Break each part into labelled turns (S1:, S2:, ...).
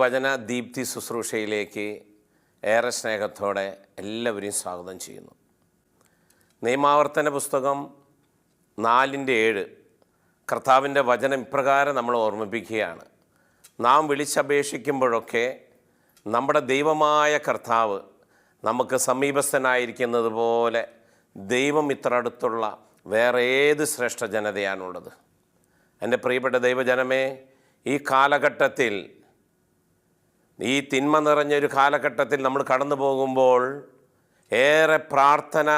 S1: വചന ദീപ്തി ശുശ്രൂഷയിലേക്ക് ഏറെ സ്നേഹത്തോടെ എല്ലാവരെയും സ്വാഗതം ചെയ്യുന്നു. നിയമാവർത്തന പുസ്തകം 4:7 കർത്താവിൻ്റെ വചനം ഇപ്രകാരം നമ്മൾ ഓർമ്മിപ്പിക്കുകയാണ്. നാം വിളിച്ചപേക്ഷിക്കുമ്പോഴൊക്കെ നമ്മുടെ ദൈവമായ കർത്താവ് നമുക്ക് സമീപസ്ഥനായിരിക്കുന്നത് പോലെ ദൈവം ഇത്ര അടുത്തുള്ള വേറെ ഏത് ശ്രേഷ്ഠ ജനതയാണുള്ളത്? എൻ്റെ പ്രിയപ്പെട്ട ദൈവജനമേ, ഈ കാലഘട്ടത്തിൽ, ഈ തിന്മ നിറഞ്ഞൊരു കാലഘട്ടത്തിൽ നമ്മൾ കടന്നു പോകുമ്പോൾ ഏറെ പ്രാർത്ഥന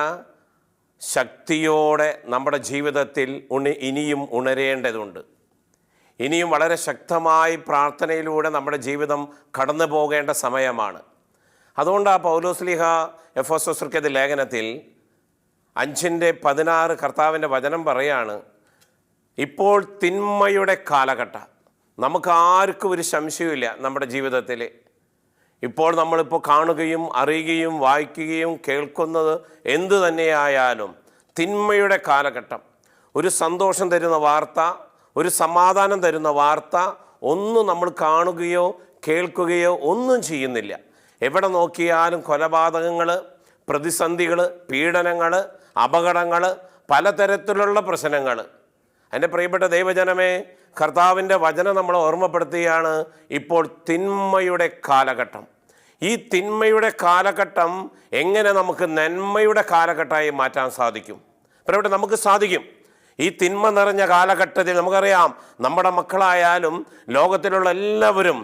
S1: ശക്തിയോടെ നമ്മുടെ ജീവിതത്തിൽ ഇനിയും ഉണരേണ്ടതുണ്ട്. ഇനിയും വളരെ ശക്തമായി പ്രാർത്ഥനയിലൂടെ നമ്മുടെ ജീവിതം കടന്നു പോകേണ്ട സമയമാണ്. അതുകൊണ്ടാണ് പൗലോസ്ലീഹ എഫെസോസ്യർക്കെതിരെ ലേഖനത്തിൽ 5:16 കർത്താവിൻ്റെ വചനം പറയാണ്, ഇപ്പോൾ തിന്മയുടെ കാലഘട്ടം. നമുക്ക് ആർക്കും ഒരു സംശയമില്ല നമ്മുടെ ജീവിതത്തിൽ. ഇപ്പോൾ നമ്മളിപ്പോൾ കാണുകയും അറിയുകയും വായിക്കുകയും കേൾക്കുന്നത് എന്തു തന്നെയായാലും തിന്മയുടെ കാലഘട്ടം. ഒരു സന്തോഷം തരുന്ന വാർത്ത, ഒരു സമാധാനം തരുന്ന വാർത്ത ഒന്നും നമ്മൾ കാണുകയോ കേൾക്കുകയോ ഒന്നും ചെയ്യുന്നില്ല. എവിടെ നോക്കിയാലും കൊലപാതകങ്ങൾ, പ്രതിസന്ധികൾ, പീഡനങ്ങൾ, അപകടങ്ങൾ, പലതരത്തിലുള്ള പ്രശ്നങ്ങൾ. എൻ്റെ പ്രിയപ്പെട്ട ദൈവജനമേ, കർത്താവിൻ്റെ വചനം നമ്മളെ ഓർമ്മപ്പെടുത്തുകയാണ്, ഇപ്പോൾ തിന്മയുടെ കാലഘട്ടം. ഈ തിന്മയുടെ കാലഘട്ടം എങ്ങനെ നമുക്ക് നന്മയുടെ കാലഘട്ടമായി മാറ്റാൻ സാധിക്കും? പ്രിയപ്പെട്ട, നമുക്ക് സാധിക്കും. ഈ തിന്മ നിറഞ്ഞ കാലഘട്ടത്തിൽ നമുക്കറിയാം, നമ്മുടെ മക്കളായാലും ലോകത്തിലുള്ള എല്ലാവരും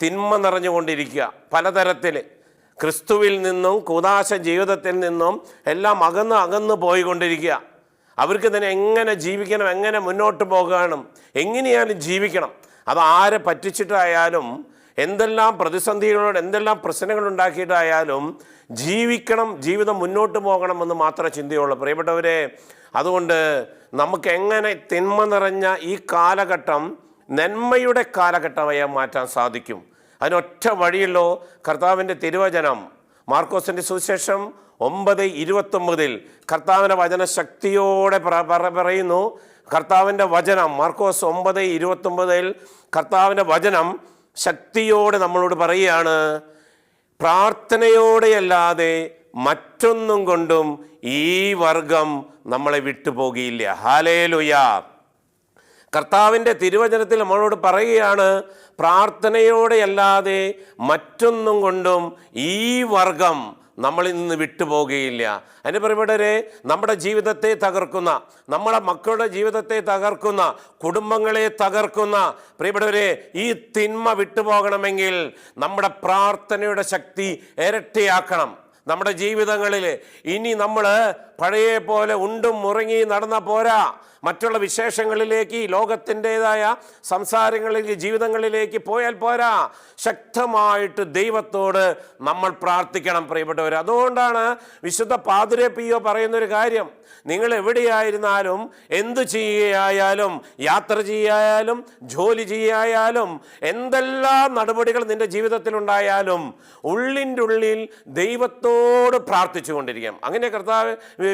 S1: തിന്മ നിറഞ്ഞുകൊണ്ടിരിക്കുക. പലതരത്തിൽ ക്രിസ്തുവിൽ നിന്നും കൂദാശ ജീവിതത്തിൽ നിന്നും എല്ലാം അകന്ന് പോയിക്കൊണ്ടിരിക്കുക. അവർക്ക് തന്നെ എങ്ങനെ ജീവിക്കണം, എങ്ങനെ മുന്നോട്ട് പോകണം, എങ്ങനെയാലും ജീവിക്കണം. അത് ആരെ പറ്റിച്ചിട്ടായാലും, എന്തെല്ലാം പ്രതിസന്ധികളോട്, എന്തെല്ലാം പ്രശ്നങ്ങൾ ഉണ്ടാക്കിയിട്ടായാലും ജീവിക്കണം, ജീവിതം മുന്നോട്ട് പോകണമെന്ന് മാത്രമേ ചിന്തയുള്ളൂ. പ്രിയപ്പെട്ടവരെ, അതുകൊണ്ട് നമുക്ക് എങ്ങനെ തിന്മ നിറഞ്ഞ ഈ കാലഘട്ടം നന്മയുടെ കാലഘട്ടമായി മാറ്റാൻ സാധിക്കും? അതിനൊറ്റ വഴിയല്ലോ കർത്താവിൻ്റെ തിരുവചനം. മാർക്കോസിൻ്റെ സുവിശേഷം 9:29 കർത്താവിൻ്റെ വചന ശക്തിയോടെ പറയുന്നു. കർത്താവിൻ്റെ വചനം മാർക്കോസ് 9:29 കർത്താവിൻ്റെ വചനം ശക്തിയോടെ നമ്മളോട് പറയുകയാണ്, പ്രാർത്ഥനയോടെയല്ലാതെ മറ്റൊന്നും കൊണ്ടും ഈ വർഗം നമ്മളെ വിട്ടുപോകിയില്ല. ഹല്ലേലൂയ. കർത്താവിൻ്റെ തിരുവചനത്തിൽ നമ്മളോട് പറയുകയാണ്, പ്രാർത്ഥനയോടെയല്ലാതെ മറ്റൊന്നും കൊണ്ടും ഈ വർഗം നമ്മളിൽ നിന്ന് വിട്ടുപോകുകയില്ല. അതിൻ്റെ പ്രിയപ്പെട്ടവരെ, നമ്മുടെ ജീവിതത്തെ തകർക്കുന്ന, നമ്മുടെ മക്കളുടെ ജീവിതത്തെ തകർക്കുന്ന, കുടുംബങ്ങളെ തകർക്കുന്ന പ്രിയപ്പെട്ടവരെ, ഈ തിന്മ വിട്ടുപോകണമെങ്കിൽ നമ്മുടെ പ്രാർത്ഥനയുടെ ശക്തി ഇരട്ടിയാക്കണം. നമ്മുടെ ജീവിതങ്ങളിൽ ഇനി നമ്മൾ പഴയ പോലെ ഉണ്ടും മുറങ്ങി നടന്ന പോരാ. മറ്റുള്ള വിശേഷങ്ങളിലേക്ക്, ലോകത്തിൻ്റെതായ സംസാരങ്ങളിലേക്ക്, ജീവിതങ്ങളിലേക്ക് പോയാൽ പോരാ. ശക്തമായിട്ട് ദൈവത്തോട് നമ്മൾ പ്രാർത്ഥിക്കണം പ്രിയപ്പെട്ടവർ. അതുകൊണ്ടാണ് വിശുദ്ധ പാദ്രി പിയോ പറയുന്നൊരു കാര്യം, നിങ്ങൾ എവിടെയായിരുന്നാലും, എന്തു ചെയ്യുകയായാലും, യാത്ര ചെയ്യായാലും, ജോലി ചെയ്യായാലും, എന്തെല്ലാം നടപടികൾ നിൻ്റെ ജീവിതത്തിലുണ്ടായാലും ഉള്ളിൻ്റെ ഉള്ളിൽ ദൈവത്തോട് പ്രാർത്ഥിച്ചു കൊണ്ടിരിക്കാം. അങ്ങനെ കർത്താവ്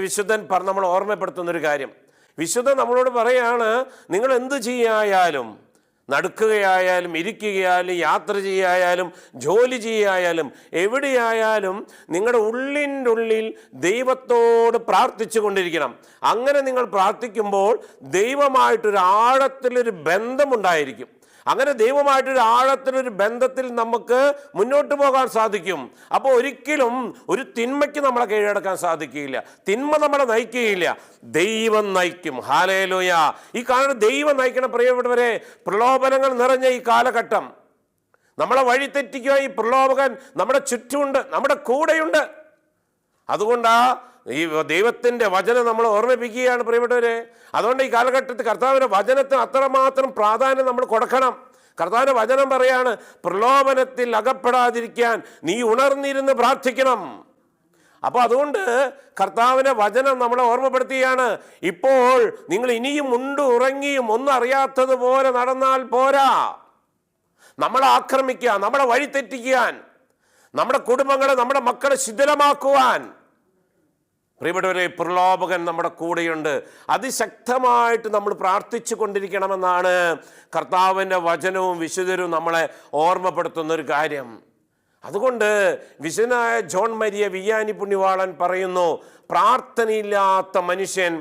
S1: വിശുദ്ധൻ നമ്മൾ ഓർമ്മപ്പെടുത്തുന്നൊരു കാര്യം. വിശുദ്ധൻ നമ്മളോട് പറയാണ്, നിങ്ങൾ എന്ത് ചെയ്യായാലും, നടക്കുകയായാലും, ഇരിക്കുകയായാലും, യാത്ര ചെയ്യായാലും, ജോലി ചെയ്യായാലും, എവിടെയായാലും നിങ്ങളുടെ ഉള്ളിൻ്റെ ഉള്ളിൽ ദൈവത്തോട് പ്രാർത്ഥിച്ചു കൊണ്ടിരിക്കണം. അങ്ങനെ നിങ്ങൾ പ്രാർത്ഥിക്കുമ്പോൾ ദൈവമായിട്ടൊരു ആഴത്തിലൊരു ബന്ധമുണ്ടായിരിക്കും. അങ്ങനെ ദൈവമായിട്ടൊരു ആഴത്തിലൊരു ബന്ധത്തിൽ നമുക്ക് മുന്നോട്ട് പോകാൻ സാധിക്കും. അപ്പോൾ ഒരിക്കലും ഒരു തിന്മയ്ക്ക് നമ്മളെ കീഴടക്കാൻ സാധിക്കുകയില്ല. തിന്മ നമ്മളെ നയിക്കുകയില്ല, ദൈവം നയിക്കും. ഹല്ലേലൂയ. ഈ കാരണം ദൈവം നയിക്കണം പ്രിയപ്പെട്ടവരെ. പ്രലോഭനങ്ങൾ നിറഞ്ഞ ഈ കാലഘട്ടം, നമ്മളെ വഴിതെറ്റിക്കുക ഈ പ്രലോഭകൻ നമ്മുടെ ചുറ്റുമുണ്ട്, നമ്മുടെ കൂടെയുണ്ട്. അതുകൊണ്ടാ ഈ ദൈവത്തിൻ്റെ വചനം നമ്മൾ ഓർമ്മിപ്പിക്കുകയാണ് പ്രിയപ്പെട്ടവരെ. അതുകൊണ്ട് ഈ കാലഘട്ടത്തിൽ കർത്താവിൻ്റെ വചനത്തിന് അത്രമാത്രം പ്രാധാന്യം നമ്മൾ കൊടുക്കണം. കർത്താവിൻ്റെ വചനം പറയാണ്, പ്രലോഭനത്തിൽ അകപ്പെടാതിരിക്കാൻ നീ ഉണർന്നിരുന്ന് പ്രാർത്ഥിക്കണം. അപ്പോൾ അതുകൊണ്ട് കർത്താവിൻ്റെ വചനം നമ്മളെ ഓർമ്മപ്പെടുത്തുകയാണ്, ഇപ്പോൾ നിങ്ങൾ ഇനിയും ഉറങ്ങിയും ഒന്നും അറിയാത്തതുപോലെ നടന്നാൽ പോരാ. നമ്മളെ ആക്രമിക്കാൻ, നമ്മളെ വഴിതെറ്റിക്കാൻ, നമ്മുടെ കുടുംബങ്ങളെ, നമ്മുടെ മക്കളെ ശിഥിലമാക്കുവാൻ പ്രിയപ്പെട്ടവരെ, പ്രലോഭകൻ നമ്മുടെ കൂടെയുണ്ട്. അതിശക്തമായിട്ട് നമ്മൾ പ്രാർത്ഥിച്ചു കൊണ്ടിരിക്കണമെന്നാണ് കർത്താവിൻ്റെ വചനവും വിശുദ്ധരും നമ്മളെ ഓർമ്മപ്പെടുത്തുന്നൊരു കാര്യം. അതുകൊണ്ട് വിശുദ്ധനായ ജോൺ മരിയ വിയ്യാനി പുണ്യവാളൻ പറയുന്നു, പ്രാർത്ഥനയില്ലാത്ത മനുഷ്യൻ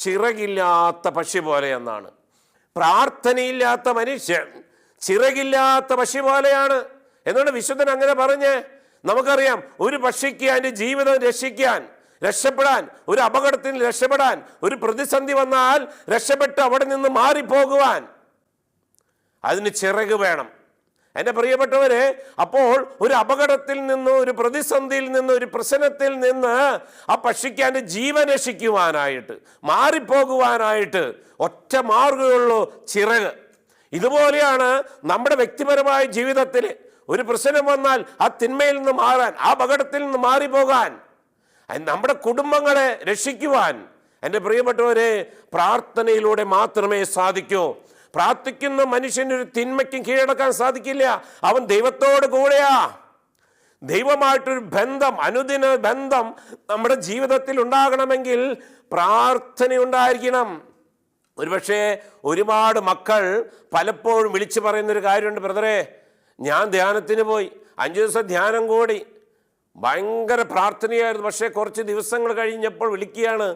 S1: ചിറകില്ലാത്ത പക്ഷി പോലെ എന്നാണ്. പ്രാർത്ഥനയില്ലാത്ത മനുഷ്യൻ ചിറകില്ലാത്ത പക്ഷി പോലെയാണ് എന്നാണ് വിശുദ്ധൻ അങ്ങനെ പറഞ്ഞ്. നമുക്കറിയാം, ഒരു പക്ഷിക്ക് അതിൻ്റെ ജീവിതം രക്ഷപ്പെടാൻ, ഒരു അപകടത്തിൽ രക്ഷപ്പെടാൻ, ഒരു പ്രതിസന്ധി വന്നാൽ രക്ഷപ്പെട്ട് അവിടെ നിന്ന് മാറിപ്പോകുവാൻ അതിന് ചിറക് വേണം. എൻ്റെ പ്രിയപ്പെട്ടവരെ, അപ്പോൾ ഒരു അപകടത്തിൽ നിന്ന്, ഒരു പ്രതിസന്ധിയിൽ നിന്ന്, ഒരു പ്രശ്നത്തിൽ നിന്ന് ആ പക്ഷിക്ക് അതിൻ്റെ ജീവൻ രക്ഷിക്കുവാനായിട്ട്, മാറിപ്പോകുവാനായിട്ട് ഒറ്റ മാർഗ്ഗമുള്ളൂ, ചിറക്. ഇതുപോലെയാണ് നമ്മുടെ വ്യക്തിപരമായ ജീവിതത്തിൽ ഒരു പ്രശ്നം വന്നാൽ ആ തിന്മയിൽ നിന്ന് മാറാൻ, ആ അപകടത്തിൽ നിന്ന് മാറിപ്പോകാൻ, നമ്മുടെ കുടുംബങ്ങളെ രക്ഷിക്കുവാൻ എൻ്റെ പ്രിയപ്പെട്ടവരെ പ്രാർത്ഥനയിലൂടെ മാത്രമേ സാധിക്കൂ. പ്രാർത്ഥിക്കുന്ന മനുഷ്യനൊരു തിന്മയ്ക്കും കീഴടക്കാൻ സാധിക്കില്ല. അവൻ ദൈവത്തോട് കൂടെയാ. ദൈവമായിട്ടൊരു ബന്ധം, അനുദിന ബന്ധം നമ്മുടെ ജീവിതത്തിൽ ഉണ്ടാകണമെങ്കിൽ പ്രാർത്ഥന ഉണ്ടായിരിക്കണം. ഒരുപക്ഷെ ഒരുപാട് മക്കൾ പലപ്പോഴും വിളിച്ചു പറയുന്നൊരു കാര്യമുണ്ട്, ബ്രദറെ ഞാൻ ധ്യാനത്തിന് പോയി, 5 ദിവസം ധ്യാനം കൂടി, ഭയങ്കര പ്രാർത്ഥനയായിരുന്നു, പക്ഷേ കുറച്ച് ദിവസങ്ങൾ കഴിഞ്ഞപ്പോൾ വിളിക്കുകയാണ്,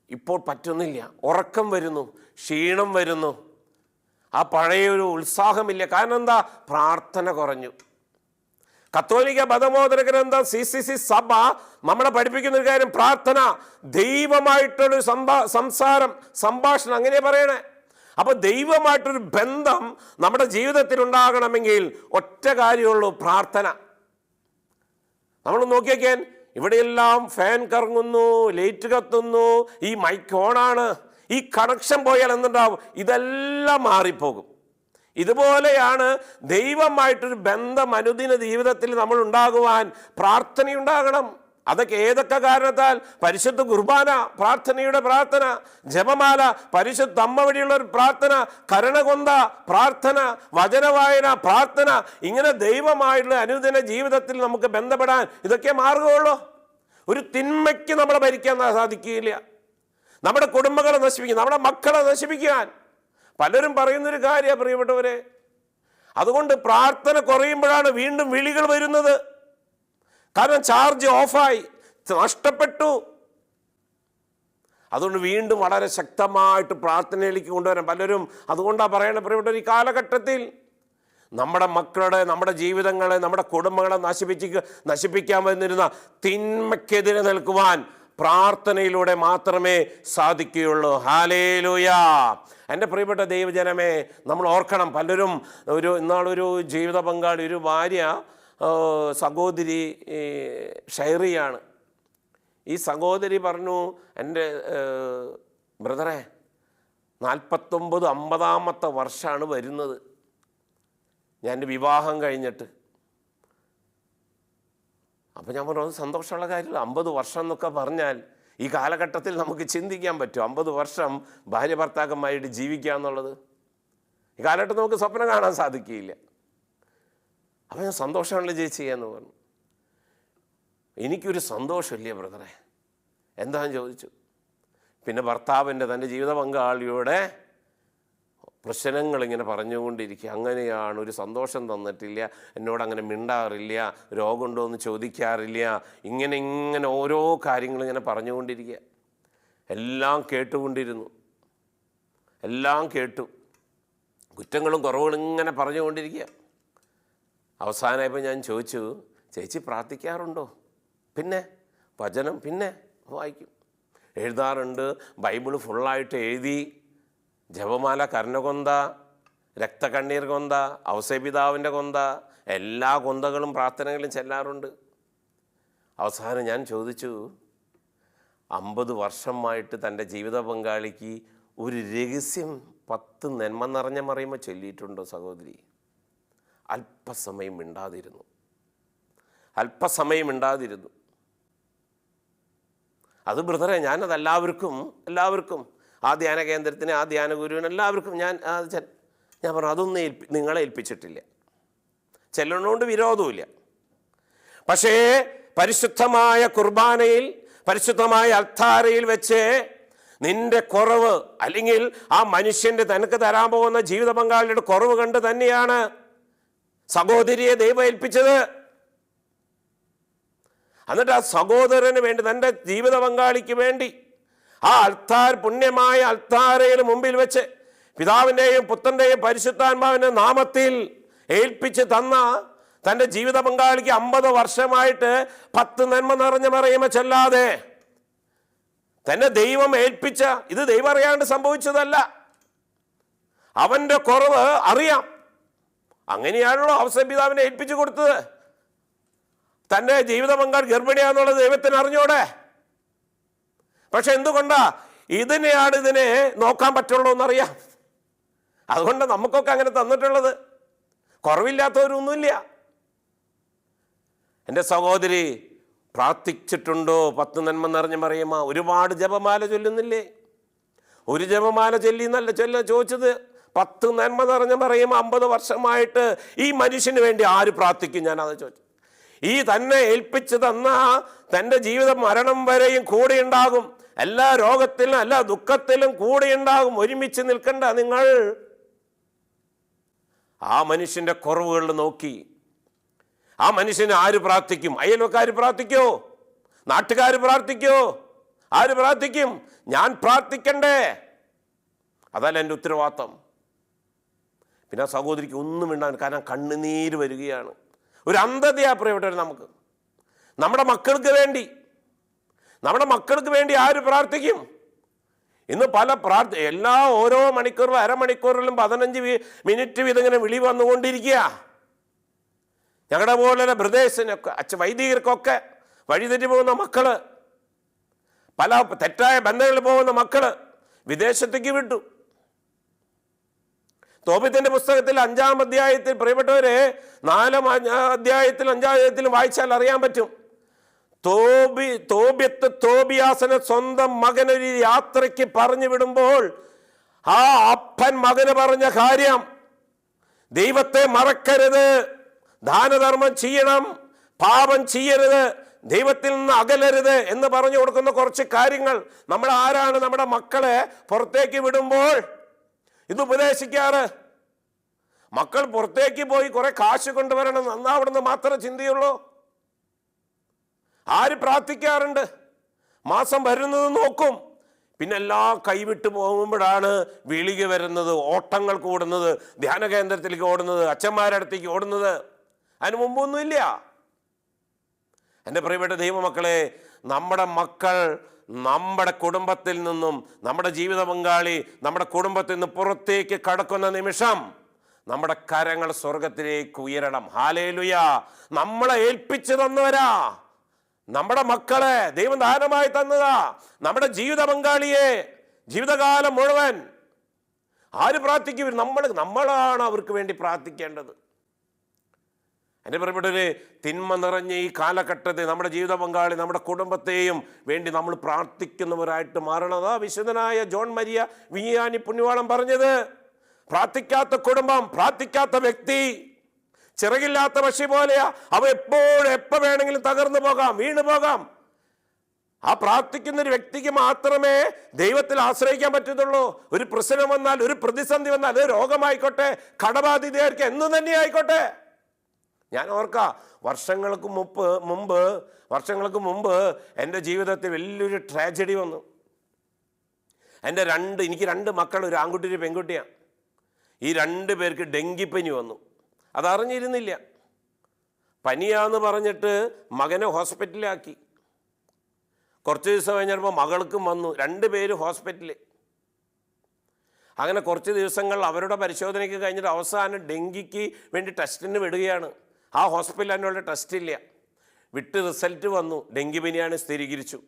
S1: ഇപ്പോൾ പറ്റുന്നില്ല, ഉറക്കം വരുന്നു, ക്ഷീണം വരുന്നു, ആ പഴയൊരു ഉത്സാഹമില്ല. കാരണം എന്താ? പ്രാർത്ഥന കുറഞ്ഞു. കത്തോലിക്ക മതബോധന ഗ്രന്ഥം CCC സഭ നമ്മളെ പഠിപ്പിക്കുന്ന ഒരു കാര്യം, പ്രാർത്ഥന ദൈവമായിട്ടൊരു സംഭാഷണം, അങ്ങനെ പറയണേ. അപ്പൊ ദൈവമായിട്ടൊരു ബന്ധം നമ്മുടെ ജീവിതത്തിൽ ഉണ്ടാകണമെങ്കിൽ ഒറ്റ കാര്യമുള്ളൂ, പ്രാർത്ഥന. നമ്മൾ നോക്കിയേക്കാൻ, ഇവിടെയെല്ലാം ഫാൻ കറങ്ങുന്നു, ലൈറ്റ് കത്തുന്നു, ഈ മൈക്ക് ഓണാണ്, ഈ കണക്ഷൻ പോയാൽ എന്തുണ്ടാവും? ഇതെല്ലാം മാറിപ്പോകും. ഇതുപോലെയാണ് ദൈവമായിട്ടൊരു ബന്ധം അനുദിന ജീവിതത്തിൽ നമ്മൾ ഉണ്ടാകുവാൻ പ്രാർത്ഥനയുണ്ടാകണം. അതൊക്കെ ഏതൊക്കെ കാരണത്താൽ? പരിശുദ്ധ കുർബാന, പ്രാർത്ഥനയുടെ പ്രാർത്ഥന, ജപമാല, പരിശുദ്ധ അമ്മ വഴിയുള്ള ഒരു പ്രാർത്ഥന, കരുണകൊന്ത പ്രാർത്ഥന, വചനവായന പ്രാർത്ഥന, ഇങ്ങനെ ദൈവമായിട്ടുള്ള അനുദിന ജീവിതത്തിൽ നമുക്ക് ബന്ധപ്പെടാൻ ഇതൊക്കെ മാർഗമുള്ളൂ. ഒരു തിന്മയ്ക്ക് നമ്മളെ ഭരിക്കാൻ സാധിക്കുകയില്ല. നമ്മുടെ കുടുംബങ്ങളെ നശിപ്പിക്കാൻ, നമ്മുടെ മക്കളെ നശിപ്പിക്കാൻ പലരും പറയുന്നൊരു കാര്യമാണ് പ്രിയപ്പെട്ടവരെ. അതുകൊണ്ട് പ്രാർത്ഥന കുറയുമ്പോഴാണ് വീണ്ടും വിളികൾ വരുന്നത്. കാരണം ചാർജ് ഓഫായി, നഷ്ടപ്പെട്ടു. അതുകൊണ്ട് വീണ്ടും വളരെ ശക്തമായിട്ട് പ്രാർത്ഥനയിലേക്ക് കൊണ്ടുവരാൻ പലരും അതുകൊണ്ടാണ് പറയണത്, പ്രിയപ്പെട്ട ഈ കാലഘട്ടത്തിൽ നമ്മുടെ മക്കളുടെ, നമ്മുടെ ജീവിതങ്ങളെ, നമ്മുടെ കുടുംബങ്ങളെ നശിപ്പിക്കാൻ വന്നിരുന്ന തിന്മയ്ക്കെതിരെ നിൽക്കുവാൻ പ്രാർത്ഥനയിലൂടെ മാത്രമേ സാധിക്കുകയുള്ളൂ. ഹല്ലേലൂയ. എൻ്റെ പ്രിയപ്പെട്ട ദൈവജനമേ, നമ്മൾ ഓർക്കണം, പലരും ഇന്നാളൊരു ജീവിത പങ്കാളി, ഒരു ഭാര്യ, സഹോദരി ഷൈറിയാണ്. ഈ സഹോദരി പറഞ്ഞു, എൻ്റെ ബ്രദറെ 49-50 വർഷമാണ് വരുന്നത് ഞാൻ എൻ്റെ വിവാഹം കഴിഞ്ഞിട്ട്. അപ്പം ഞാൻ പറഞ്ഞു, അത് സന്തോഷമുള്ള കാര്യമില്ല. 50 വർഷം എന്നൊക്കെ പറഞ്ഞാൽ ഈ കാലഘട്ടത്തിൽ നമുക്ക് ചിന്തിക്കാൻ പറ്റും, 50 വർഷം ഭാര്യ ഭർത്താക്കന്മാരായിട്ട് ജീവിക്കുക എന്നുള്ളത് ഈ കാലഘട്ടത്തിൽ നമുക്ക് സ്വപ്നം കാണാൻ സാധിക്കുകയില്ല. അപ്പം ഞാൻ സന്തോഷമാണല്ലോ ചേച്ചി എന്ന് പറഞ്ഞു. എനിക്കൊരു സന്തോഷമില്ല ബ്രദറെ. എന്താണെന്ന് ചോദിച്ചു. പിന്നെ ഭർത്താവിൻ്റെ, തൻ്റെ ജീവിത പങ്കാളിയുടെ പ്രശ്നങ്ങളിങ്ങനെ പറഞ്ഞുകൊണ്ടിരിക്കുക. അങ്ങനെയാണ്, ഒരു സന്തോഷം തന്നിട്ടില്ല, എന്നോട് അങ്ങനെ മിണ്ടാറില്ല, രോഗമുണ്ടോ എന്ന് ചോദിക്കാറില്ല, ഇങ്ങനെ ഓരോ കാര്യങ്ങളിങ്ങനെ പറഞ്ഞുകൊണ്ടിരിക്കുക. എല്ലാം കേട്ടുകൊണ്ടിരുന്നു, എല്ലാം കേട്ടു, കുറ്റങ്ങളും കുറവുകളും ഇങ്ങനെ പറഞ്ഞുകൊണ്ടിരിക്കുക. അവസാനമായപ്പോൾ ഞാൻ ചോദിച്ചു, ചേച്ചി പ്രാർത്ഥിക്കാറുണ്ടോ? പിന്നെ വചനം പിന്നെ വായിക്കും, എഴുതാറുണ്ട്, ബൈബിള് ഫുള്ളായിട്ട് എഴുതി, ജപമാല, കരുണകൊന്ത, രക്തകണ്ണീർ കൊന്ത, ഔസേപിതാവിൻ്റെ കൊന്ത, എല്ലാ കൊന്തകളും പ്രാർത്ഥനകളും ചെല്ലാറുണ്ട്. അവസാനം ഞാൻ ചോദിച്ചു, 50 വർഷമായിട്ട് തൻ്റെ ജീവിത പങ്കാളിക്ക് ഒരു രഹസ്യം 10 നന്മ നിറഞ്ഞ മറിയുമ്പോൾ ചൊല്ലിയിട്ടുണ്ടോ സഹോദരി? അല്പസമയം മിണ്ടാതിരുന്നു. അത് ബ്രദറെ, ഞാനത് എല്ലാവർക്കും ആ ധ്യാന കേന്ദ്രത്തിന്, ആ ധ്യാന ഗുരുവിന് എല്ലാവർക്കും ഞാൻ പറഞ്ഞു, അതൊന്നും നിങ്ങളെ ഏൽപ്പിച്ചിട്ടില്ല. ചെല്ലുന്നതുകൊണ്ട് വിരോധവുമില്ല. പക്ഷേ പരിശുദ്ധമായ കുർബാനയിൽ, പരിശുദ്ധമായ അൾത്താരയിൽ വെച്ച് നിന്റെ കുറവ്, അല്ലെങ്കിൽ ആ മനുഷ്യന്റെ തനിക്ക് തരാൻ പോകുന്ന ജീവിത പങ്കാളിയുടെ കുറവ് കണ്ട് തന്നെയാണ് സഹോദരിയെ ദൈവം ഏൽപ്പിച്ചത്. എന്നിട്ട് ആ സഹോദരന് വേണ്ടി, തൻ്റെ ജീവിത പങ്കാളിക്ക് വേണ്ടി ആ അൾത്താർ, പുണ്യമായ അൾത്താരയിൽ മുമ്പിൽ വെച്ച് പിതാവിൻ്റെയും പുത്രൻ്റെയും പരിശുദ്ധാത്മാവിൻ്റെ നാമത്തിൽ ഏൽപ്പിച്ച് തന്ന തൻ്റെ ജീവിത പങ്കാളിക്ക് 50 വർഷമായിട്ട് 10 നന്മ നിറഞ്ഞ മറിയമ ചെല്ലാതെ തന്നെ ദൈവം ഏൽപ്പിച്ച, ഇത് ദൈവം അറിയാണ്ട് സംഭവിച്ചതല്ല, അവൻ്റെ കുറവ് അറിയാം. അങ്ങനെയാണല്ലോ അവസാന പിതാവിനെ ഏൽപ്പിച്ചു കൊടുത്തത്. തൻ്റെ ജീവിത പങ്കാളി ഗർഭിണിയാന്നുള്ളത് ദൈവത്തിന് അറിഞ്ഞോടെ. പക്ഷെ എന്തുകൊണ്ടാ ഇതിനെ നോക്കാൻ പറ്റുള്ളൂ എന്നറിയാം. അതുകൊണ്ട് നമുക്കൊക്കെ അങ്ങനെ തന്നിട്ടുള്ളത്. കുറവില്ലാത്തവരൊന്നുമില്ല. എൻ്റെ സഹോദരി പ്രാർത്ഥിച്ചിട്ടുണ്ടോ? 10 നന്മ നിറഞ്ഞ മറിയമ്മ ഒരുപാട് ജപമാല ചൊല്ലുന്നില്ലേ? ഒരു ജപമാല ചൊല്ലിന്നല്ല ചോദിച്ചത്. 10 നന്മ നിറഞ്ഞ മറിയമ്മ 50 വർഷമായിട്ട് ഈ മനുഷ്യന് വേണ്ടി ആര് പ്രാർത്ഥിക്കും? ഞാനത് ചോദിച്ചു. ഈ തന്നെ ഏൽപ്പിച്ചു തന്ന തൻ്റെ ജീവിതം മരണം വരെയും കൂടെ ഉണ്ടാകും. എല്ലാ രോഗത്തിലും എല്ലാ ദുഃഖത്തിലും കൂടെ ഉണ്ടാകും. ഒരുമിച്ച് നിൽക്കണ്ട നിങ്ങൾ. ആ മനുഷ്യന്റെ കുറവുകളിൽ നോക്കി ആ മനുഷ്യന് ആര് പ്രാർത്ഥിക്കും? അയൽവക്കാർ പ്രാർത്ഥിക്കോ? നാട്ടുകാർ പ്രാർത്ഥിക്കോ? ആര് പ്രാർത്ഥിക്കും? ഞാൻ പ്രാർത്ഥിക്കണ്ടേ? അതല്ല എൻ്റെ ഉത്തരവാദിത്തം. പിന്നെ ആ സഹോദരിക്ക് ഒന്നും ഉണ്ടാകും, കാരണം കണ്ണുനീര് വരികയാണ്. ഒരു അന്ധതയാ പ്രിയപ്പെട്ടവർ നമുക്ക്. നമ്മുടെ മക്കൾക്ക് വേണ്ടി ആര് പ്രാർത്ഥിക്കും? ഇന്ന് പല ഓരോ മണിക്കൂറിലും അരമണിക്കൂറിലും 15 മിനിറ്റ് വീതം ഇങ്ങനെ വിളി വന്നുകൊണ്ടിരിക്കുക. ഞങ്ങളുടെ പോലെ ബ്രദേഴ്സിനൊക്കെ വൈദികർക്കൊക്കെ വഴിതെറ്റി പോകുന്ന മക്കള്, പല തെറ്റായ ബന്ധങ്ങളിൽ പോകുന്ന മക്കള് വിദേശത്തേക്ക് വിട്ടു. തോബിത്തിന്റെ പുസ്തകത്തിൽ 5-ാം അധ്യായത്തിൽ പ്രിയപ്പെട്ടവരെ 4-ാം അധ്യായത്തിലും 5-ാം അധ്യായത്തിലും വായിച്ചാൽ അറിയാൻ പറ്റും. തോബിയാസിനെ സ്വന്തം മകനൊരു യാത്രയ്ക്ക് പറഞ്ഞു വിടുമ്പോൾ ആ അപ്പൻ മകന് പറഞ്ഞ കാര്യം, ദൈവത്തെ മറക്കരുത്, ദാനധർമ്മം ചെയ്യണം, പാപം ചെയ്യരുത്, ദൈവത്തിൽ നിന്ന് അകലരുത് എന്ന് പറഞ്ഞു കൊടുക്കുന്ന കുറച്ച് കാര്യങ്ങൾ. നമ്മൾ ആരാണ് നമ്മുടെ മക്കളെ പുറത്തേക്ക് വിടുമ്പോൾ ഇത് ഉപദേശിക്കാറ്? മക്കൾ പുറത്തേക്ക് പോയി കുറെ കാശ് കൊണ്ടുവരണം, നന്നാവിടുന്ന് മാത്രമേ ചിന്തയുള്ളൂ. ആര് പ്രാർത്ഥിക്കാറുണ്ട്? മാസം വരുന്നത് നോക്കും, പിന്നെ എല്ലാം കൈവിട്ട് പോകുമ്പോഴാണ് വിളിക വരുന്നത്, ഓട്ടങ്ങൾ കൂടുന്നത്, ധ്യാന കേന്ദ്രത്തിലേക്ക് ഓടുന്നത്, അച്ഛന്മാരുടെ അടുത്തേക്ക് ഓടുന്നത്. അതിന് മുമ്പൊന്നുമില്ല. എൻ്റെ പ്രിയപ്പെട്ട ദൈവമക്കളെ, നമ്മുടെ മക്കൾ നമ്മുടെ കുടുംബത്തിൽ നിന്നും, നമ്മുടെ ജീവിത പങ്കാളി നമ്മുടെ കുടുംബത്തിൽ നിന്ന് പുറത്തേക്ക് കടക്കുന്ന നിമിഷം നമ്മുടെ കരങ്ങൾ സ്വർഗത്തിലേക്ക് ഉയരണം. ഹല്ലേലൂയ. നമ്മളെ ഏൽപ്പിച്ചു തന്നവരാ നമ്മുടെ മക്കളെ ദൈവം ദാനമായി തന്നതാ. നമ്മുടെ ജീവിത പങ്കാളിയെ ജീവിതകാലം മുഴുവൻ ആര് പ്രാർത്ഥിക്കും? നമ്മളാണ് അവർക്ക് വേണ്ടി പ്രാർത്ഥിക്കേണ്ടത്. എൻ്റെ പ്രിയപ്പെട്ടവരെ, തിന്മ നിറഞ്ഞ ഈ കാലഘട്ടത്തിൽ നമ്മുടെ ജീവിത പങ്കാളി നമ്മുടെ കുടുംബത്തെയും വേണ്ടി നമ്മൾ പ്രാർത്ഥിക്കുന്നവരായിട്ട് മാറണതാ വിശുദ്ധനായ ജോൺ മരിയ വിയാനി പുണ്യവാളൻ പറഞ്ഞത്. പ്രാർത്ഥിക്കാത്ത കുടുംബം, പ്രാർത്ഥിക്കാത്ത വ്യക്തി ചിറകില്ലാത്ത പക്ഷി പോലെയാ. അവ എപ്പോൾ വേണമെങ്കിലും തകർന്നു പോകാം, വീണു പോകാം. ആ പ്രാർത്ഥിക്കുന്ന ഒരു വ്യക്തിക്ക് മാത്രമേ ദൈവത്തിൽ ആശ്രയിക്കാൻ പറ്റത്തുള്ളൂ. ഒരു പ്രശ്നം വന്നാൽ, ഒരു പ്രതിസന്ധി വന്നാൽ, അത് രോഗമായിക്കോട്ടെ, കടബാധിതയായിരിക്കും, എന്ന് തന്നെ ആയിക്കോട്ടെ. ഞാൻ ഓർക്കാം, വർഷങ്ങൾക്ക് മുമ്പ് എൻ്റെ ജീവിതത്തിൽ വലിയൊരു ട്രാജഡി വന്നു. എനിക്ക് 2 മക്കൾ, ഒരു ആൺകുട്ടി ഒരു പെൺകുട്ടിയാണ്. ഈ 2 പേർക്ക് ഡെങ്കിപ്പനി വന്നു. അതറിഞ്ഞിരുന്നില്ല. പനിയാന്ന് പറഞ്ഞിട്ട് മകനെ ഹോസ്പിറ്റലിലാക്കി. കുറച്ച് ദിവസം കഴിഞ്ഞപ്പോൾ മകൾക്കും വന്നു. 2 പേര് ഹോസ്പിറ്റലിൽ. അങ്ങനെ കുറച്ച് ദിവസങ്ങൾ അവരുടെ പരിശോധനയ്ക്ക് കഴിഞ്ഞിട്ട് അവസാനം ഡെങ്കിക്ക് വേണ്ടി ടെസ്റ്റിന് വിടുകയാണ്. ആ ഹോസ്പിറ്റലിൽ അതിനുള്ള ടെസ്റ്റ് ഇല്ല. വിട്ട് റിസൾട്ട് വന്നു, ഡെങ്കിപ്പനിയാണ് സ്ഥിരീകരിച്ചു.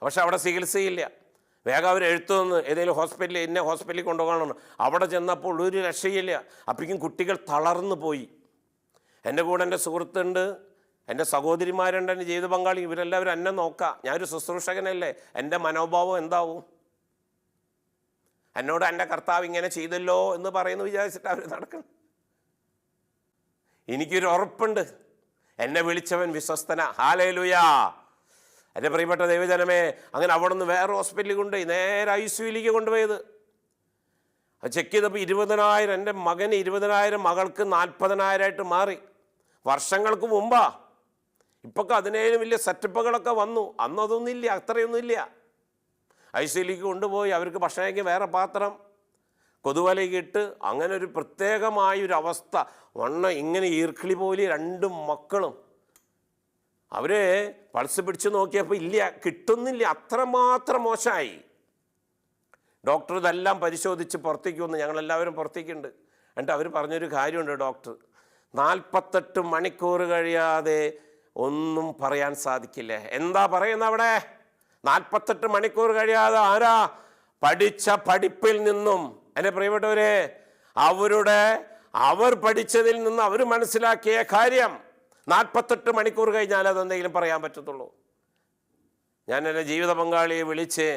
S1: പക്ഷെ അവിടെ ചികിത്സയില്ല. വേഗം അവർ എഴുത്തുനിന്ന് ഏതെങ്കിലും ഹോസ്പിറ്റലിൽ, എന്നെ ഹോസ്പിറ്റലിൽ കൊണ്ടുപോകണം. അവിടെ ചെന്നപ്പോൾ ഒരു രക്ഷയില്ല. അപ്പോഴേക്കും കുട്ടികൾ തളർന്നു പോയി. എൻ്റെ കൂടെ എൻ്റെ സുഹൃത്തുണ്ട്, എൻ്റെ സഹോദരിമാരുണ്ട്, എൻ്റെ ജീവിത പങ്കാളി, ഇവരെല്ലാവരും എന്നെ നോക്കാം. ഞാനൊരു ശുശ്രൂഷകനല്ലേ, എൻ്റെ മനോഭാവം എന്താവും? എന്നോട് എൻ്റെ കർത്താവ് ഇങ്ങനെ ചെയ്തല്ലോ എന്ന് പറയുന്നു വിചാരിച്ചിട്ട് അവർ നടക്കണം. എനിക്കൊരു ഉറപ്പുണ്ട്, എന്നെ വിളിച്ചവൻ വിശ്വസ്തന. ഹല്ലേലൂയ. എൻ്റെ പ്രിയപ്പെട്ട ദൈവജനമേ, അങ്ങനെ അവിടെ നിന്ന് വേറെ ഹോസ്പിറ്റലിൽ കൊണ്ടുപോയി, നേരെ ICUയിലേക്ക് കൊണ്ടുപോയത്. അത് ചെക്ക് ചെയ്തപ്പോൾ 20,000, എൻ്റെ മകന് 20,000, മകൾക്ക് 40,000 മാറി. വർഷങ്ങൾക്ക് മുമ്പാ. ഇപ്പൊക്കെ അതിനേലും വലിയ സെറ്റപ്പുകളൊക്കെ വന്നു. അന്നതൊന്നുമില്ല, അത്രയൊന്നുമില്ല. ICUയിലേക്ക് കൊണ്ടുപോയി, അവർക്ക് ഭക്ഷണയ്ക്ക് വേറെ പാത്രം, കൊതുവലയ്ക്ക് ഇട്ട്, അങ്ങനെ ഒരു പ്രത്യേകമായൊരു അവസ്ഥ. ഇങ്ങനെ ഈർക്കിളി പോലെ 2 മക്കളും. അവർ പൾസ് പിടിച്ച് നോക്കിയപ്പോൾ ഇല്ല, കിട്ടുന്നില്ല, അത്രമാത്രം മോശമായി. ഡോക്ടർ ഇതെല്ലാം പരിശോധിച്ച് പുറത്തേക്ക് വന്ന്, ഞങ്ങളെല്ലാവരും പുറത്തേക്കുണ്ട്. എന്നിട്ട് അവർ പറഞ്ഞൊരു കാര്യമുണ്ട്, ഡോക്ടർ 48 മണിക്കൂർ കഴിയാതെ ഒന്നും പറയാൻ സാധിക്കില്ല. എന്താ പറയുന്നത് അവിടെ? 48 മണിക്കൂർ കഴിയാതെ ആരാ? പഠിച്ച പഠിപ്പിൽ നിന്നും, എൻ്റെ പ്രിയപ്പെട്ടവരെ, അവർ പഠിച്ചതിൽ നിന്ന് അവർ മനസ്സിലാക്കിയ കാര്യം 48 മണിക്കൂർ കഴിഞ്ഞാൽ അതെന്തെങ്കിലും പറയാൻ പറ്റത്തുള്ളൂ. ഞാൻ എൻ്റെ ജീവിത പങ്കാളിയെ വിളിച്ച്,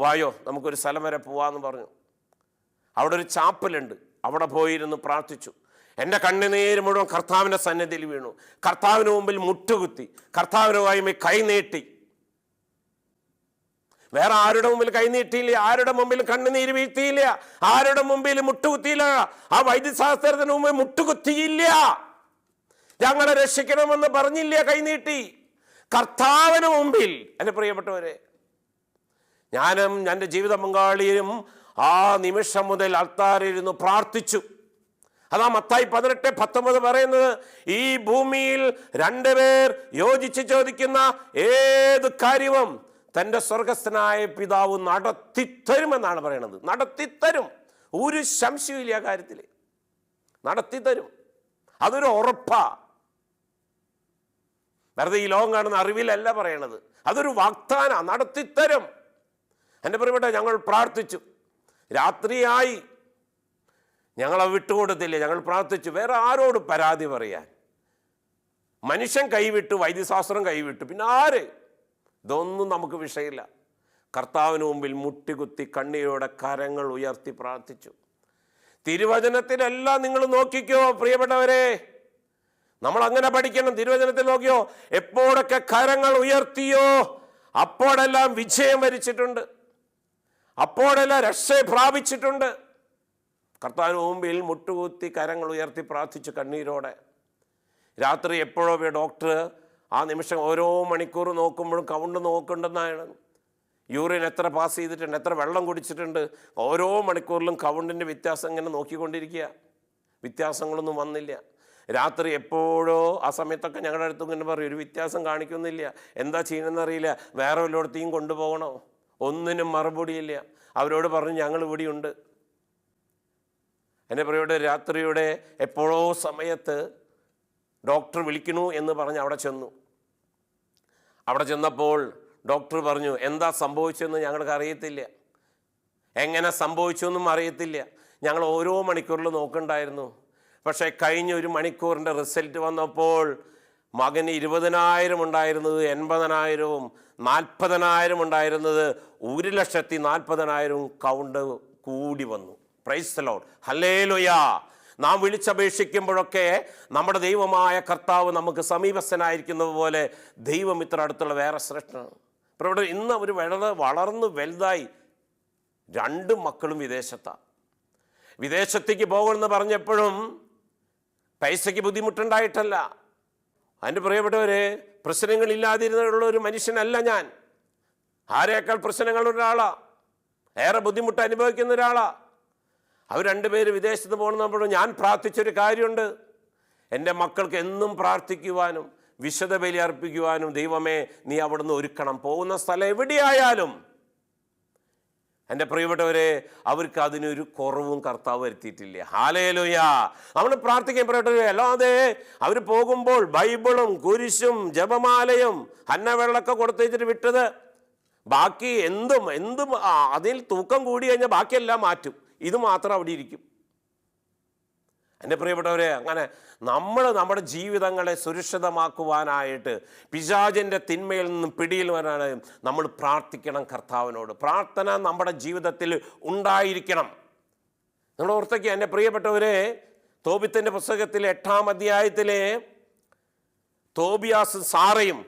S1: വായോ നമുക്കൊരു സ്ഥലം വരെ പോവാമെന്ന് പറഞ്ഞു. അവിടെ ഒരു ചാപ്പലുണ്ട്, അവിടെ പോയിരുന്നു പ്രാർത്ഥിച്ചു. എൻ്റെ കണ്ണുനീര് മുഴുവൻ കർത്താവിൻ്റെ സന്നിധിയിൽ വീണു. കർത്താവിന് മുമ്പിൽ മുട്ടുകുത്തി, കർത്താവിനുമായി കൈനീട്ടി. വേറെ ആരുടെ മുമ്പിൽ കൈനീട്ടിയില്ല, ആരുടെ മുമ്പിൽ കണ്ണുനീര് വീഴ്ത്തിയില്ല, ആരുടെ മുമ്പിൽ മുട്ടുകുത്തിയില്ല. ആ വൈദ്യശാസ്ത്രത്തിന് മുമ്പിൽ മുട്ടുകുത്തിയില്ല. ഞങ്ങളെ രക്ഷിക്കണമെന്ന് പറഞ്ഞില്ല, കൈനീട്ടി. കർത്താവിന് മുമ്പിൽ. എൻ്റെ പ്രിയപ്പെട്ടവരെ, ഞാനും എൻ്റെ ജീവിത പങ്കാളിയും ആ നിമിഷം മുതൽ അൾത്താരിരുന്ന് പ്രാർത്ഥിച്ചു. അതാ മത്തായി 18:19 പറയുന്നത്, ഈ ഭൂമിയിൽ 2 പേർ യോജിച്ച് ചോദിക്കുന്ന ഏത് കാര്യവും തൻ്റെ സ്വർഗസ്ഥനായ പിതാവ് നടത്തിത്തരുമെന്നാണ് പറയണത്. നടത്തിത്തരും, ഒരു സംശയമില്ല ആ കാര്യത്തിൽ. നടത്തിത്തരും, അതൊരു ഉറപ്പാ. വെറുതെ ഈ ലോകം കാണുന്ന അറിവിലല്ല പറയണത്, അതൊരു വാഗ്ദാന. നടത്തിത്തരും. എൻ്റെ പ്രിയപ്പെട്ട, ഞങ്ങൾ പ്രാർത്ഥിച്ചു. രാത്രിയായി, ഞങ്ങളെ വിട്ടുകൊടുത്തില്ല. ഞങ്ങൾ പ്രാർത്ഥിച്ചു. വേറെ ആരോട് പരാതി പറയാൻ? മനുഷ്യൻ കൈവിട്ടു, വൈദ്യശാസ്ത്രം കൈവിട്ടു, പിന്നെ ആര്? ഇതൊന്നും നമുക്ക് വിഷയമില്ല. കർത്താവിന് മുമ്പിൽ മുട്ടികുത്തി കണ്ണീരോടെ കരങ്ങൾ ഉയർത്തി പ്രാർത്ഥിച്ചു. തിരുവചനത്തിലെല്ലാം നിങ്ങൾ നോക്കിക്കോ പ്രിയപ്പെട്ടവരെ, നമ്മൾ അങ്ങനെ പഠിക്കണം. തിരുവചനത്തിൽ നോക്കിയോ, എപ്പോഴൊക്കെ കരങ്ങൾ ഉയർത്തിയോ അപ്പോഴെല്ലാം വിജയം വരിച്ചിട്ടുണ്ട്, അപ്പോഴെല്ലാം രക്ഷ പ്രാപിച്ചിട്ടുണ്ട്. കർത്താവിന് മുമ്പിൽ മുട്ടുകുത്തി കരങ്ങൾ ഉയർത്തി പ്രാർത്ഥിച്ചു കണ്ണീരോടെ. രാത്രി എപ്പോഴോ ഡോക്ടർ ആ നിമിഷം ഓരോ മണിക്കൂർ നോക്കുമ്പോഴും കൗണ്ട് നോക്കേണ്ടെന്നാണ്. യൂറിൻ എത്ര പാസ് ചെയ്തിട്ടുണ്ട്, എത്ര വെള്ളം കുടിച്ചിട്ടുണ്ട്, ഓരോ മണിക്കൂറിലും കൗണ്ടിൻ്റെ വ്യത്യാസം ഇങ്ങനെ നോക്കിക്കൊണ്ടിരിക്കുക. വ്യത്യാസങ്ങളൊന്നും വന്നില്ല. രാത്രി എപ്പോഴോ ആ സമയത്തൊക്കെ ഞങ്ങളുടെ അടുത്ത് ഇങ്ങനെ പറയും, ഒരു വ്യത്യാസം കാണിക്കുന്നില്ല, എന്താ ചെയ്യണമെന്നറിയില്ല, വേറെ വല്ലയിടത്തേക്കും കൊണ്ടുപോകണോ? ഒന്നിനും മറുപടിയില്ല. അവരോട് പറഞ്ഞു, ഞങ്ങൾ ഇവിടെയുണ്ട്. എൻ്റെ പ്രിയയുടെ രാത്രിയുടെ എപ്പോഴോ സമയത്ത് ഡോക്ടർ വിളിക്കണു എന്ന് പറഞ്ഞ് അവിടെ ചെന്നു. അവിടെ ചെന്നപ്പോൾ ഡോക്ടർ പറഞ്ഞു, എന്താ സംഭവിച്ചതെന്ന് ഞങ്ങൾക്ക് അറിയത്തില്ല, എങ്ങനെ സംഭവിച്ചു എന്നും അറിയത്തില്ല. ഞങ്ങൾ ഓരോ മണിക്കൂറിൽ നോക്കണ്ടായിരുന്നു. പക്ഷേ കഴിഞ്ഞ 1 മണിക്കൂറിൻ്റെ റിസൾട്ട് വന്നപ്പോൾ മകന് 20,000 ഉണ്ടായിരുന്നത് 80,000-ഉം 40,000 ഉണ്ടായിരുന്നത് 1,40,000 കൗണ്ട് കൂടി വന്നു. Praise the Lord, hallelujah. നാം വിളിച്ചപേക്ഷിക്കുമ്പോഴൊക്കെ നമ്മുടെ ദൈവമായ കർത്താവ് നമുക്ക് സമീപസ്ഥനായിരിക്കുന്നത് പോലെ ദൈവം ഇത്ര അടുത്തുള്ള വേറെ ശ്രേഷ്ഠനാണ്. അപ്പോൾ ഇവിടെ ഇന്ന് അവർ വളർന്ന് വലുതായി. 2 മക്കളും വിദേശത്താണ്. വിദേശത്തേക്ക് പോകണമെന്ന് പറഞ്ഞപ്പോഴും പൈസയ്ക്ക് ബുദ്ധിമുട്ടുണ്ടായിട്ടല്ല. അതിൻ്റെ പ്രിയപ്പെട്ടവരെ, പ്രശ്നങ്ങളില്ലാതിരുന്നുള്ള ഒരു മനുഷ്യനല്ല ഞാൻ. ആരേക്കാൾ പ്രശ്നങ്ങളുള്ള ഒരാളാണ്, ഏറെ ബുദ്ധിമുട്ട് അനുഭവിക്കുന്ന ഒരാളാണ്. അവർ 2 പേര് വിദേശത്ത് പോകുന്നപ്പോഴും ഞാൻ പ്രാർത്ഥിച്ചൊരു കാര്യമുണ്ട്. എൻ്റെ മക്കൾക്ക് എന്നും പ്രാർത്ഥിക്കുവാനും വിശുദ്ധ ബലി അർപ്പിക്കുവാനും ദൈവമേ നീ അവിടുന്ന് ഒരുക്കണം. പോകുന്ന സ്ഥലം എവിടെയായാലും എൻ്റെ പ്രിയപ്പെട്ടവരെ, അവർക്ക് അതിനൊരു കുറവും കർത്താവ് വരുത്തിയിട്ടില്ല. ഹല്ലേലൂയ. നമ്മൾ പ്രാർത്ഥിക്കാൻ പ്രിയപ്പെട്ടവരെ, അല്ലാതെ അവർ പോകുമ്പോൾ ബൈബിളും കുരിശും ജപമാലയും അന്നവെള്ളമൊക്കെ കൊടുത്തേച്ചിട്ട് വിട്ടത്, ബാക്കി എന്തും അതിൽ തൂക്കം കൂടി കഴിഞ്ഞാൽ ബാക്കിയെല്ലാം മാറ്റും, ഇത് മാത്രം അവിടെ ഇരിക്കും. എൻ്റെ പ്രിയപ്പെട്ടവരെ, അങ്ങനെ നമ്മൾ നമ്മുടെ ജീവിതങ്ങളെ സുരക്ഷിതമാക്കുവാനായിട്ട് പിശാചിൻ്റെ തിന്മയിൽ നിന്നും പിടിയിൽ വരാനായും നമ്മൾ പ്രാർത്ഥിക്കണം കർത്താവിനോട്. പ്രാർത്ഥന നമ്മുടെ ജീവിതത്തിൽ ഉണ്ടായിരിക്കണം. നിങ്ങൾ ഓർത്തേക്ക് എൻ്റെ പ്രിയപ്പെട്ടവരെ, തോബിത്തിൻ്റെ പുസ്തകത്തിലെ 8-ാം അധ്യായത്തിലെ തോബിയാസും സാറയും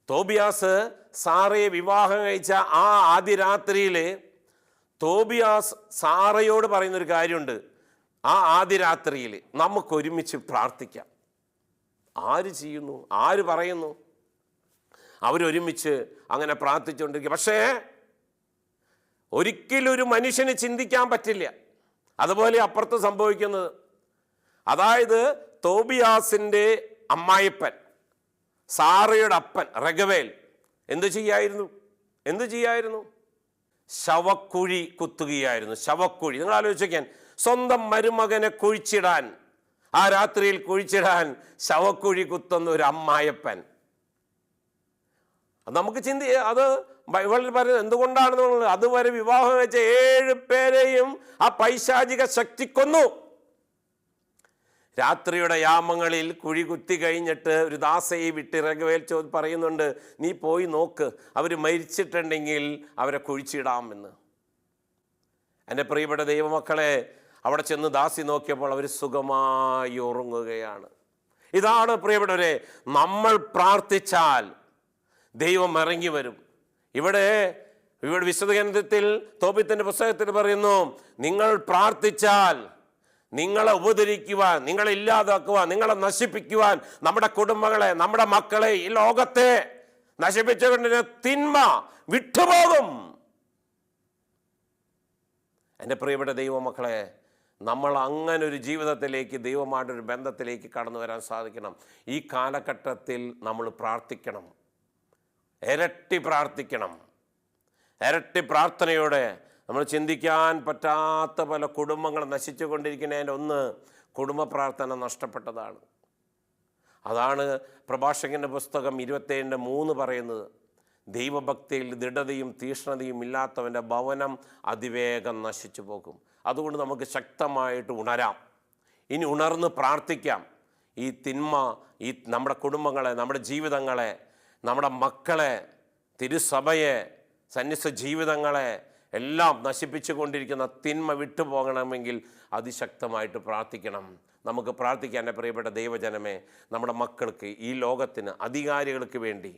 S1: തോബിയാസ് സാറയെ വിവാഹം കഴിച്ച ആ ആദ്യ രാത്രിയിൽ തോബിയാസ് സാറയോട് പറയുന്നൊരു കാര്യമുണ്ട്. ആ ആദ്യ രാത്രിയിൽ നമുക്കൊരുമിച്ച് പ്രാർത്ഥിക്കാം. ആര് ചെയ്യുന്നു? ആര് പറയുന്നു? അവരൊരുമിച്ച് അങ്ങനെ പ്രാർത്ഥിച്ചുകൊണ്ടിരിക്കുക. പക്ഷേ ഒരിക്കലും ഒരു മനുഷ്യന് ചിന്തിക്കാൻ പറ്റില്ല അതുപോലെ അപ്പുറത്ത് സംഭവിക്കുന്നത്. അതായത് തോബിയാസിൻ്റെ അമ്മായിപ്പൻ, സാറയുടെ അപ്പൻ റഗവേൽ എന്ത് ചെയ്യായിരുന്നു? ശവക്കുഴി കുത്തുകയായിരുന്നു. ശവക്കുഴി. നിങ്ങൾ ആലോചിക്കാൻ, സ്വന്തം മരുമകനെ കുഴിച്ചിടാൻ, ആ രാത്രിയിൽ കുഴിച്ചിടാൻ ശവക്കുഴി കുത്തുന്ന ഒരു അമ്മായപ്പൻ. നമുക്ക് അത് ബൈബിളിൽ പറയുന്നത് എന്തുകൊണ്ടാണെന്നുള്ളത്. അതുവരെ വിവാഹം വെച്ച 7 പേരെയും ആ പൈശാചിക ശക്തി കൊന്നു. രാത്രിയുടെ യാമങ്ങളിൽ കുഴി കുത്തി കഴിഞ്ഞിട്ട് ഒരു ദാസയെ വിട്ട് റഗവേൽ പറയുന്നുണ്ട്, നീ പോയി നോക്ക്, അവർ മരിച്ചിട്ടുണ്ടെങ്കിൽ അവരെ കുഴിച്ചിടാമെന്ന്. എൻ്റെ പ്രിയപ്പെട്ട ദൈവമക്കളെ, അവിടെ ചെന്ന് ദാസി നോക്കിയപ്പോൾ അവർ സുഖമായി ഉറങ്ങുകയാണ്. ഇതാണ് പ്രിയപ്പെട്ടവരെ, നമ്മൾ പ്രാർത്ഥിച്ചാൽ ദൈവം ഇറങ്ങി വരും. ഇവിടെ വിശുദ്ധ ഗ്രന്ഥത്തിൽ തോബിത്തിന്റെ പുസ്തകത്തിൽ പറയുന്നു, നിങ്ങൾ പ്രാർത്ഥിച്ചാൽ നിങ്ങളെ ഉപദ്രവിക്കുവാൻ, നിങ്ങളെ ഇല്ലാതാക്കുവാൻ, നിങ്ങളെ നശിപ്പിക്കുവാൻ, നമ്മുടെ കുടുംബങ്ങളെ, നമ്മുടെ മക്കളെ, ഈ ലോകത്തെ നശിപ്പിച്ചുകൊണ്ടിരുന്ന തിന്മ വിട്ടുപോകും. എൻ്റെ പ്രിയപ്പെട്ട ദൈവമക്കളെ, നമ്മൾ അങ്ങനെ ഒരു ജീവിതത്തിലേക്ക്, ദൈവമായിട്ടൊരു ബന്ധത്തിലേക്ക് കടന്നു വരാൻ സാധിക്കണം. ഈ കാലഘട്ടത്തിൽ നമ്മൾ പ്രാർത്ഥിക്കണം, ഇരട്ടി പ്രാർത്ഥിക്കണം. ഇരട്ടി പ്രാർത്ഥനയോടെ നമ്മൾ ചിന്തിക്കാൻ പറ്റാത്ത പല കുടുംബങ്ങൾ നശിച്ചു കൊണ്ടിരിക്കുന്നതിൻ്റെ ഒന്ന് കുടുംബ പ്രാർത്ഥന നഷ്ടപ്പെട്ടതാണ്. അതാണ് പ്രഭാഷകൻ്റെ പുസ്തകം 27:3 പറയുന്നത്, ദൈവഭക്തിയിൽ ദൃഢതയും തീഷ്ണതയും ഇല്ലാത്തവൻ്റെ ഭവനം അതിവേഗം നശിച്ചു പോകും. അതുകൊണ്ട് നമുക്ക് ശക്തമായിട്ട് ഉണരാം, ഇനി ഉണർന്ന് പ്രാർത്ഥിക്കാം. ഈ തിന്മ, ഈ നമ്മുടെ കുടുംബങ്ങളെ, നമ്മുടെ ജീവിതങ്ങളെ, നമ്മുടെ മക്കളെ, തിരുസഭയെ, സന്യസ്ത ജീവിതങ്ങളെ എല്ലാം നശിപ്പിച്ചു കൊണ്ടിരിക്കുന്ന തിന്മ വിട്ടുപോകണമെങ്കിൽ അതിശക്തമായിട്ട് പ്രാർത്ഥിക്കണം. നമുക്ക് പ്രാർത്ഥിക്കാൻ, എൻ്റെ പ്രിയപ്പെട്ട ദൈവജനമേ, നമ്മുടെ മക്കൾക്ക്, ഈ ലോകത്തിന്, അധികാരികൾക്ക് വേണ്ടി,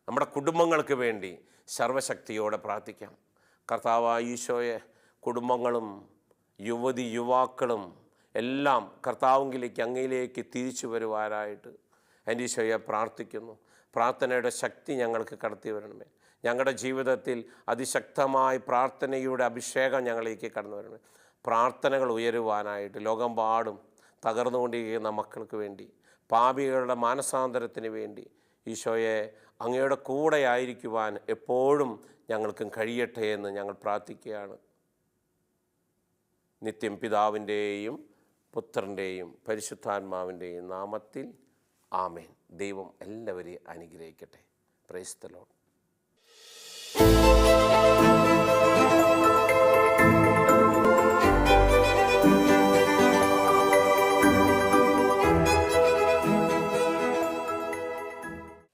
S1: നമ്മുടെ കുടുംബങ്ങൾക്ക് വേണ്ടി സർവശക്തിയോടെ പ്രാർത്ഥിക്കാം. കർത്താവായ ഈശോയെ, കുടുംബങ്ങളും യുവാക്കളും എല്ലാം കർത്താവിലേക്ക്, അങ്ങയിലേക്ക് തിരിച്ചു വരുവാനായിട്ട് എൻ്റെ ഈശോയെ പ്രാർത്ഥിക്കുന്നു. പ്രാർത്ഥനയുടെ ശക്തി ഞങ്ങൾക്ക് കടത്തി വരണമേ. ഞങ്ങളുടെ ജീവിതത്തിൽ അതിശക്തമായ പ്രാർത്ഥനയുടെ അഭിഷേകം ഞങ്ങളിലേക്ക് കടന്നു വരണമേ. പ്രാർത്ഥനകൾ ഉയരുവാനായിട്ട് ലോകമെമ്പാടും തകർന്നുകൊണ്ടിരിക്കുന്ന മക്കൾക്ക് വേണ്ടി, പാപികളുടെ മാനസാന്തരത്തിന് വേണ്ടി ഈശോയെ അങ്ങയുടെ കൂടെ ആയിരിക്കുവാൻ എപ്പോഴും ഞങ്ങൾക്കും കഴിയട്ടെ എന്ന് ഞങ്ങൾ പ്രാർത്ഥിക്കുകയാണ്. നിത്യം പിതാവിൻ്റെയും പുത്രൻ്റെയും പരിശുദ്ധാത്മാവിൻ്റെയും നാമത്തിൽ ആമേൻ. ദൈവം എല്ലാവരെയും അനുഗ്രഹിക്കട്ടെ. Praise the Lord.